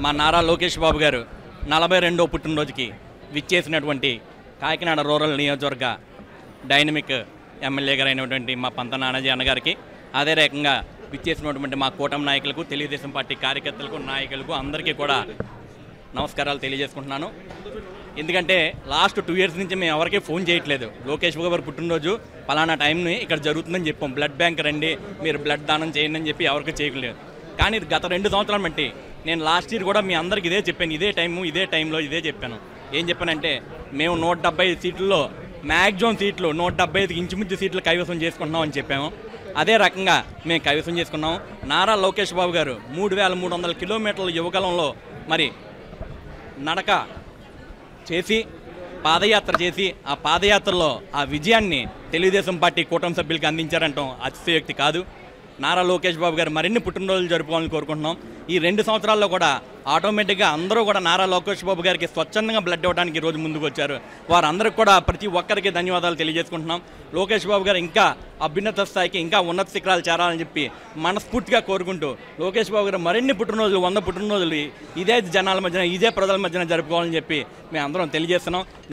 మా నారా లోకేష్ బాబు గారు 42వ పుట్టినరోజుకి విచ్చేసినటువంటి కాకినాడ రూరల్ నియోజకవర్గ డైనమిక్ ఎమ్మెల్యే గారు అయినటువంటి మా పంత నానాజీ అన్నగారికి, అదే రకంగా విచ్చేసినటువంటి మా కూటమి నాయకులకు, తెలుగుదేశం పార్టీ కార్యకర్తలకు, నాయకులకు అందరికీ కూడా నమస్కారాలు తెలియజేసుకుంటున్నాను. ఎందుకంటే లాస్ట్ 2 years నుంచి మేము ఎవరికీ ఫోన్ చేయట్లేదు. లోకేష్ బాబు గారు పుట్టినరోజు పలానా టైంని ఇక్కడ జరుగుతుందని చెప్పాం, బ్లడ్ బ్యాంక్ రండి, మీరు బ్లడ్ దానం చేయండి అని చెప్పి ఎవరికి చేయట్లేదు. కానీ గత 2 సంవత్సరాలు బట్టి నేను లాస్ట్ ఇయర్ కూడా మీ అందరికి ఇదే చెప్పాను, ఇదే టైంలో ఇదే చెప్పాను. ఏం చెప్పానంటే మేము 175 సీట్లలో మ్యాక్సిమం సీట్లు 175కి ఇంచుమించు సీట్లు కైవసం చేసుకుంటున్నాం అని చెప్పాము. అదే రకంగా మేము కైవసం చేసుకున్నాం. నారా లోకేష్ బాబు గారు 3300 కిలోమీటర్ల యువకాలంలో మరి నడక చేసి పాదయాత్ర చేసి ఆ పాదయాత్రలో ఆ విజయాన్ని తెలుగుదేశం పార్టీ కూటమి సభ్యులకి అందించారంటాం అతిశయోక్తి కాదు. నారా లోకేష్ బాబు గారు మరిన్ని పుట్టినరోజులు జరుపుకోవాలని కోరుకుంటున్నాం. ఈ 2 సంవత్సరాల్లో కూడా ఆటోమేటిక్గా అందరూ కూడా నారా లోకేష్ బాబు గారికి స్వచ్ఛందంగా బ్లడ్ ఇవ్వడానికి ఈరోజు ముందుకు వచ్చారు. వారందరికీ కూడా ప్రతి ఒక్కరికి ధన్యవాదాలు తెలియజేసుకుంటున్నాం. లోకేష్ బాబు గారు ఇంకా అభ్యున్నత స్థాయికి, ఇంకా ఉన్నత శిఖరాలు చేరాలని చెప్పి మనస్ఫూర్తిగా కోరుకుంటూ, లోకేష్ బాబు గారు మరిన్ని పుట్టినరోజులు 100 పుట్టినరోజులు ఇదే జనాల మధ్యన, ఇదే ప్రజల మధ్యన జరుపుకోవాలని చెప్పి మేము అందరం తెలియజేస్తున్నాం.